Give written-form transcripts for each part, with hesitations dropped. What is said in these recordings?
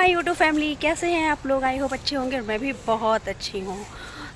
My YouTube family, कैसे हैं आप लोग। आई होप अच्छे होंगे और मैं भी बहुत अच्छी हूँ।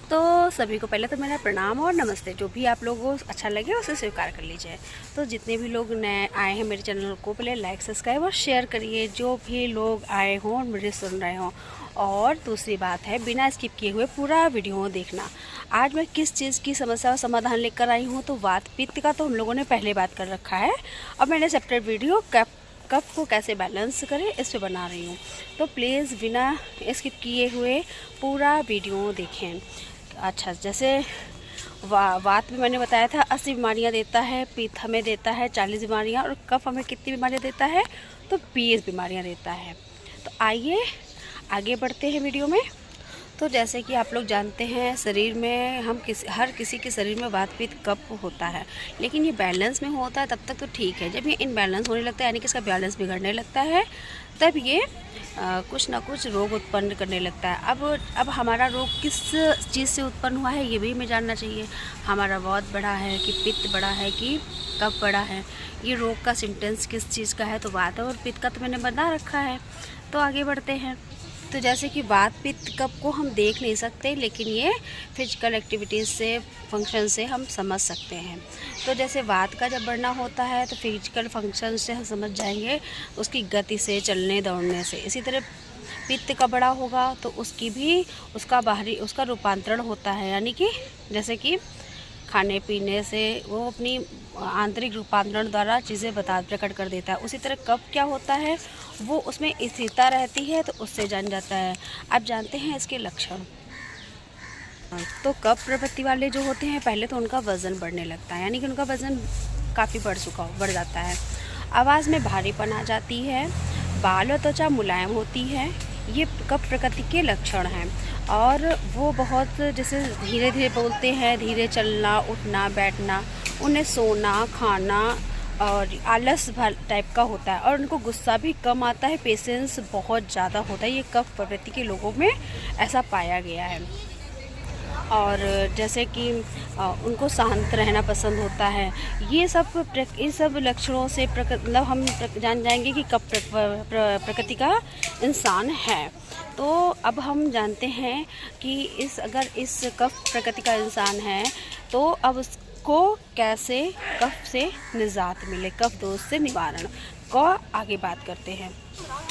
तो सभी को पहले तो मेरा प्रणाम और नमस्ते। जो भी आप लोगों को अच्छा लगे उसे स्वीकार कर लीजिए। तो जितने भी लोग नए आए हैं मेरे चैनल को पहले लाइक सब्सक्राइब और शेयर करिए, जो भी लोग आए हों और मुझे सुन रहे हों। और दूसरी बात है, बिना स्किप किए हुए पूरा वीडियो देखना। आज मैं किस चीज़ की समस्या का समाधान लेकर आई हूँ, तो वात पित्त का तो हम लोगों ने पहले बात कर रखा है। अब मैंने सेपरेट वीडियो कफ को कैसे बैलेंस करें इस पे बना रही हूँ। तो प्लीज़ बिना स्किप किए हुए पूरा वीडियो देखें। अच्छा, जैसे वात में मैंने बताया था 80 बीमारियाँ देता है, पित्त हमें देता है 40 बीमारियाँ, और कफ हमें कितनी बीमारियाँ देता है, तो 20 बीमारियाँ देता है। तो आइए आगे बढ़ते हैं वीडियो में। तो जैसे कि आप लोग जानते हैं, शरीर में हर किसी के शरीर में वात पित्त कफ होता है, लेकिन ये बैलेंस में होता है तब तक तो ठीक है। जब ये इनबैलेंस होने लगता है, यानी कि इसका बैलेंस बिगड़ने लगता है, तब ये कुछ ना कुछ रोग उत्पन्न करने लगता है। अब हमारा रोग किस चीज़ से उत्पन्न हुआ है ये भी हमें जानना चाहिए। हमारा वात बड़ा है कि पित्त बड़ा है कि कफ बड़ा है, ये रोग का सिम्टम्स किस चीज़ का है, तो वात और पित्त का तो मैंने बता रखा है। तो आगे बढ़ते हैं। तो जैसे कि वात पित्त कफ को हम देख नहीं सकते, लेकिन ये फिजिकल एक्टिविटीज़ से, फंक्शन से हम समझ सकते हैं। तो जैसे वात का जब बढ़ना होता है तो फिजिकल फंक्शन से हम समझ जाएंगे, उसकी गति से, चलने दौड़ने से। इसी तरह पित्त का बड़ा होगा तो उसका रूपांतरण होता है, यानी कि जैसे कि खाने पीने से वो अपनी आंतरिक रूपांतरण द्वारा चीज़ें प्रकट कर देता है। उसी तरह कफ क्या होता है, वो उसमें स्थिरता रहती है, तो उससे जान जाता है। अब जानते हैं इसके लक्षण। तो कफ प्रवृत्ति वाले जो होते हैं, पहले तो उनका वज़न बढ़ने लगता है, यानी कि उनका वज़न काफ़ी बढ़ जाता है। आवाज़ में भारीपन आ जाती है, बाल और त्वचा मुलायम होती है। ये कफ प्रकृति के लक्षण हैं। और वो बहुत जैसे धीरे धीरे बोलते हैं, धीरे चलना, उठना, बैठना, उन्हें सोना, खाना और आलस टाइप का होता है। और उनको गुस्सा भी कम आता है, पेशेंस बहुत ज़्यादा होता है। ये कफ प्रवृत्ति के लोगों में ऐसा पाया गया है। और जैसे कि उनको शांत रहना पसंद होता है। ये सब लक्षणों से मतलब हम जान जाएंगे कि कफ प्रकृति का इंसान है। तो अब हम जानते हैं कि अगर इस कफ प्रकृति का इंसान है, तो अब उसको कैसे कफ से निजात मिले, कफ दोष से निवारण को आगे बात करते हैं।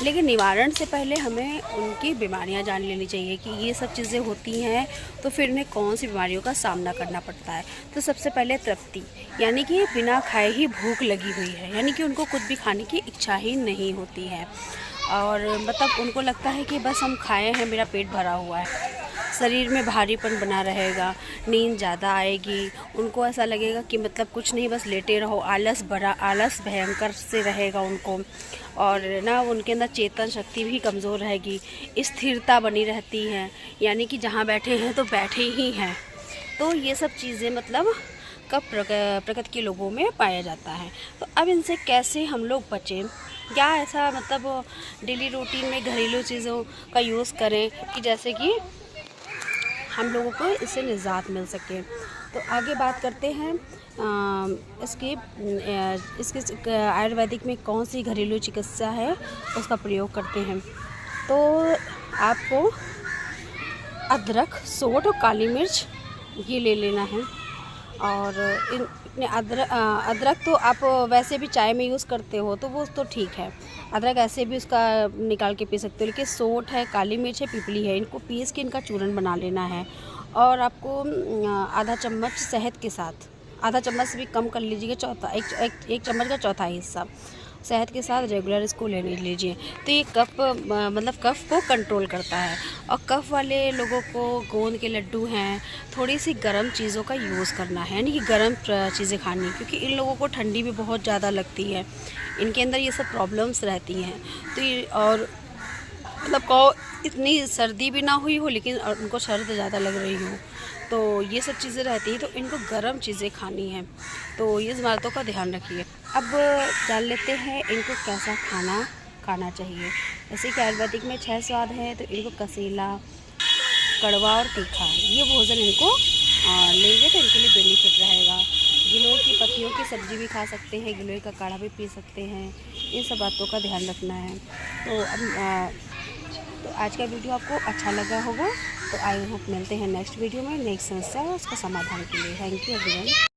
लेकिन निवारण से पहले हमें उनकी बीमारियां जान लेनी चाहिए कि ये सब चीज़ें होती हैं, तो फिर उन्हें कौन सी बीमारियों का सामना करना पड़ता है। तो सबसे पहले तृप्ति, यानी कि बिना खाए ही भूख लगी हुई है, यानी कि उनको कुछ भी खाने की इच्छा ही नहीं होती है। और मतलब उनको लगता है कि बस हम खाए हैं, मेरा पेट भरा हुआ है। शरीर में भारीपन बना रहेगा, नींद ज़्यादा आएगी, उनको ऐसा लगेगा कि मतलब कुछ नहीं, बस लेटे रहो। आलस भयंकर से रहेगा उनको। और ना उनके अंदर चेतन शक्ति भी कमज़ोर रहेगी। स्थिरता बनी रहती है, यानी कि जहाँ बैठे हैं तो बैठे ही हैं। तो ये सब चीज़ें मतलब कफ प्रकृति के लोगों में पाया जाता है। तो अब इनसे कैसे हम लोग बचें, क्या ऐसा मतलब डेली रूटीन में घरेलू चीज़ों का यूज़ करें कि जैसे कि हम लोगों को इससे निजात मिल सके। तो आगे बात करते हैं इसके आयुर्वेदिक में कौन सी घरेलू चिकित्सा है उसका प्रयोग करते हैं। तो आपको अदरक, सोंठ और काली मिर्च ये ले लेना है। और अदरक तो आप वैसे भी चाय में यूज़ करते हो, तो वो तो ठीक है, अदरक ऐसे भी उसका निकाल के पी सकते हो। लेकिन सोंठ है, काली मिर्च है, पिपली है, इनको पीस के इनका चूरन बना लेना है। और आपको आधा चम्मच शहद के साथ, आधा चम्मच से भी कम कर लीजिएगा, एक चम्मच का चौथा हिस्सा शहद के साथ रेगुलर इसको ले लीजिए। तो ये कफ को कंट्रोल करता है। और कफ वाले लोगों को गोंद के लड्डू हैं, थोड़ी सी गर्म चीज़ों का यूज़ करना है, यानी कि गर्म चीज़ें खानी, क्योंकि इन लोगों को ठंडी भी बहुत ज़्यादा लगती है, इनके अंदर ये सब प्रॉब्लम्स रहती हैं। तो ये और मतलब को इतनी सर्दी भी ना हुई हो, लेकिन उनको सर्द ज़्यादा लग रही हो, तो ये सब चीज़ें रहती हैं। तो इनको गर्म चीज़ें खानी हैं, तो ये बातों का ध्यान रखिए। अब जान लेते हैं इनको कैसा खाना चाहिए। जैसे कि आयुर्वेदिक में 6 स्वाद है, तो इनको कसीला, कड़वा और तीखा ये भोजन इनको लेंगे तो इनके लिए बेनिफिट रहेगा। गिलोय की पत्तियों की सब्ज़ी भी खा सकते हैं, गिलोय का काढ़ा भी पी सकते हैं। इन सब बातों का ध्यान रखना है। तो अब तो आज का वीडियो आपको अच्छा लगा होगा, तो आई होप मिलते हैं नेक्स्ट वीडियो में नेक्स्ट समस्या और उसका समाधान के लिए। Thank you everyone.